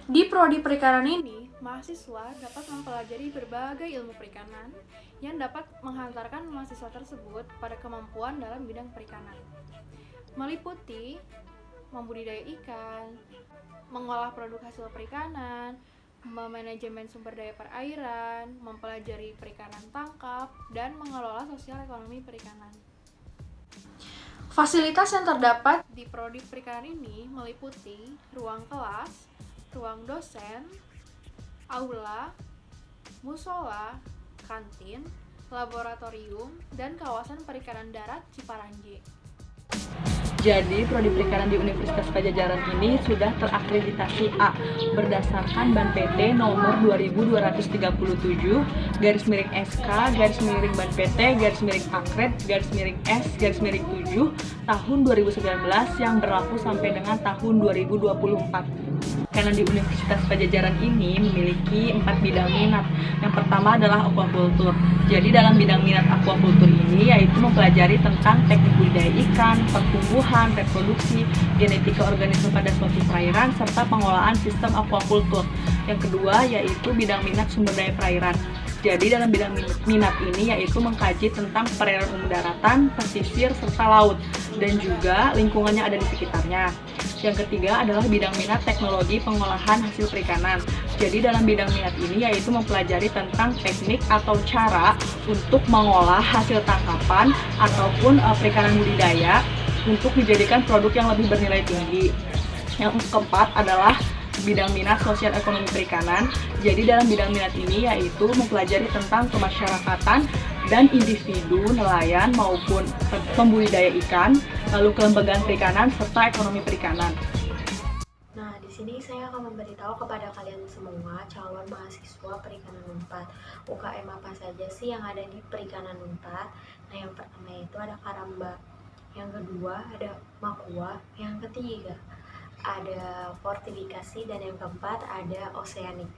Di prodi perikanan ini, mahasiswa dapat mempelajari berbagai ilmu perikanan yang dapat menghantarkan mahasiswa tersebut pada kemampuan dalam bidang perikanan, meliputi membudidaya ikan, mengolah produk hasil perikanan, memanajemen sumber daya perairan, mempelajari perikanan tangkap, dan mengelola sosial ekonomi perikanan. Fasilitas yang terdapat di prodi perikanan ini meliputi ruang kelas, ruang dosen, aula, musola, kantin, laboratorium, dan kawasan perikanan darat Ciparanji. Jadi, prodi perikanan di Universitas Padjadjaran ini sudah terakreditasi A berdasarkan BAN PT nomor 2237/SK BAN PT /S/7 tahun 2019 yang berlaku sampai dengan tahun 2024. Karena di Universitas Padjadjaran ini memiliki 4 bidang minat. Yang pertama adalah aquaculture. Jadi dalam bidang minat aquaculture ini yaitu mempelajari tentang teknik budidaya ikan, pertumbuhan, reproduksi, genetika organisme pada suatu perairan, serta pengolahan sistem aquaculture. Yang kedua yaitu bidang minat sumber daya perairan. Jadi dalam bidang minat ini yaitu mengkaji tentang perairan umum daratan, pesisir, serta laut, dan juga lingkungannya ada di sekitarnya. Yang ketiga adalah bidang minat teknologi pengolahan hasil perikanan. Jadi dalam bidang minat ini yaitu mempelajari tentang teknik atau cara untuk mengolah hasil tangkapan ataupun perikanan budidaya untuk dijadikan produk yang lebih bernilai tinggi. Yang keempat adalah bidang minat sosial ekonomi perikanan. Jadi dalam bidang minat ini yaitu mempelajari tentang kemasyarakatan dan individu nelayan maupun pembudidaya ikan, lalu kelembagaan perikanan serta ekonomi perikanan. Nah, di sini saya akan memberitahu kepada kalian semua calon mahasiswa Perikanan Unpad. UKM apa saja sih yang ada di Perikanan Unpad? Nah, yang pertama itu ada Karamba, yang kedua ada Makua, yang ketiga ada Fortifikasi, dan yang keempat ada Oceanic.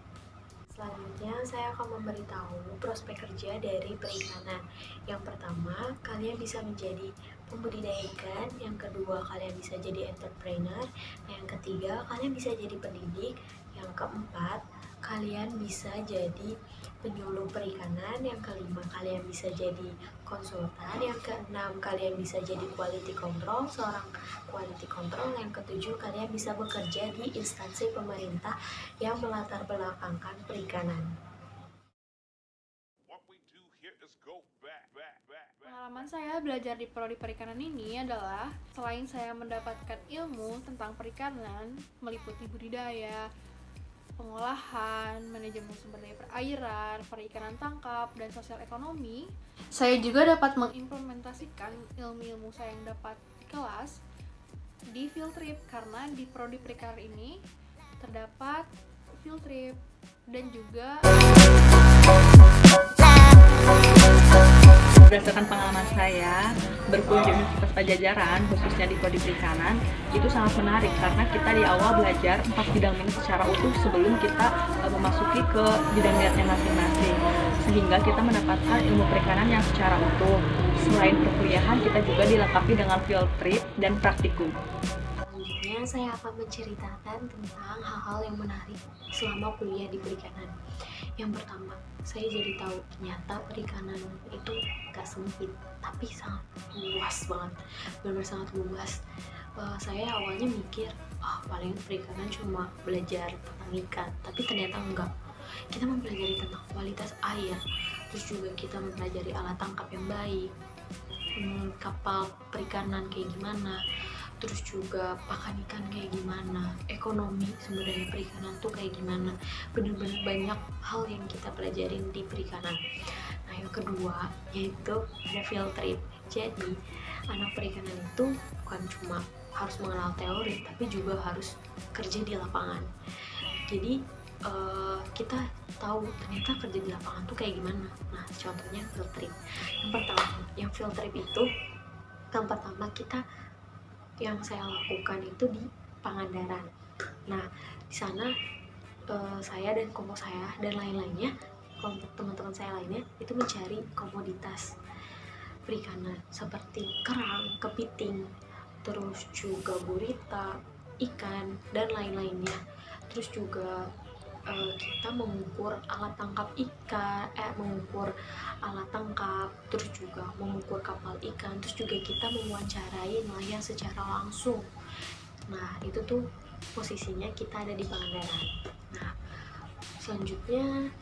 Selanjutnya saya akan memberitahu prospek kerja dari perikanan. Yang pertama, kalian bisa menjadi pembudidaya ikan. Yang kedua, kalian bisa jadi entrepreneur. Yang ketiga, kalian bisa jadi pendidik. Yang keempat, kalian bisa jadi penyuluh perikanan. Yang kelima, kalian bisa jadi konsultan. Yang keenam, kalian bisa jadi quality control, seorang quality control. Yang ketujuh, kalian bisa bekerja di instansi pemerintah yang melatar belakangkan perikanan. Pengalaman saya belajar di prodi perikanan ini adalah selain saya mendapatkan ilmu tentang perikanan meliputi budidaya, pengolahan, manajemen sumber daya perairan, perikanan tangkap, dan sosial ekonomi, saya juga dapat mengimplementasikan ilmu-ilmu saya yang dapat di kelas di field trip, karena di prodi perikanan ini terdapat field trip dan juga Berdasarkan pengalaman saya berkunjung di Universitas Padjadjaran, khususnya di prodi perikanan, itu sangat menarik karena kita di awal belajar 4 bidang minat secara utuh sebelum kita memasuki ke bidang minatnya masing-masing, sehingga kita mendapatkan ilmu perikanan yang secara utuh. Selain perkuliahan, kita juga dilengkapi dengan field trip dan praktikum. Selanjutnya saya akan menceritakan tentang hal-hal yang menarik selama kuliah di perikanan. Yang pertama, saya jadi tahu ternyata perikanan itu gak sempit, tapi sangat luas banget, benar-benar sangat luas. Saya awalnya mikir, paling perikanan cuma belajar tentang ikan, tapi ternyata enggak. Kita mempelajari tentang kualitas air, terus juga kita mempelajari alat tangkap yang baik, kapal perikanan kayak gimana, terus juga pakan ikan kayak gimana, ekonomi sumber daya perikanan tuh kayak gimana. Bener-bener banyak hal yang kita pelajarin di perikanan. Nah, yang kedua yaitu ada field trip. Jadi anak perikanan itu bukan cuma harus mengenal teori, tapi juga harus kerja di lapangan. Jadi kita tahu ternyata kerja di lapangan tuh kayak gimana. Nah, contohnya field trip. Yang pertama, yang field trip itu yang pertama yang saya lakukan itu di Pangandaran. Nah, di sana saya dan kelompok saya dan lain-lainnya, kelompok teman-teman saya lainnya itu mencari komoditas. perikanan seperti kerang, kepiting, terus juga gurita, ikan, dan lain-lainnya. Terus juga kita mengukur alat tangkap ikan, mengukur alat tangkap, terus juga mengukur kapal ikan, terus juga kita mewawancarai nelayan secara langsung. Nah, itu tuh posisinya kita ada di Pangandaran. Nah, selanjutnya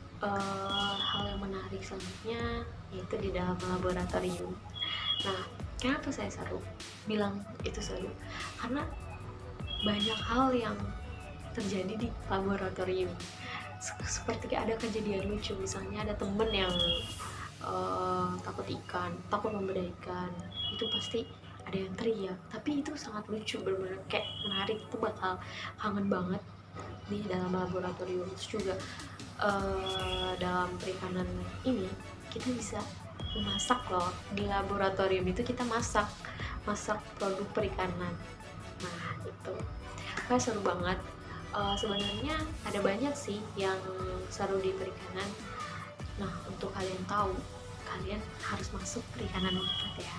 hal yang menarik selanjutnya yaitu di dalam laboratorium. Nah, kenapa saya bilang itu seru? Karena banyak hal yang terjadi di laboratorium. Seperti ada kejadian lucu, misalnya ada temen yang takut ikan, takut membeda ikan, itu pasti ada yang teriak, tapi itu sangat lucu, bener-bener kayak menarik, itu bakal kangen banget di dalam laboratorium. Terus juga dalam perikanan ini kita bisa memasak loh, di laboratorium itu kita masak produk perikanan. Nah, itu kayak seru banget. Sebenarnya ada banyak sih yang seru di perikanan. Nah, untuk kalian tahu, kalian harus masuk perikanan 4 ya.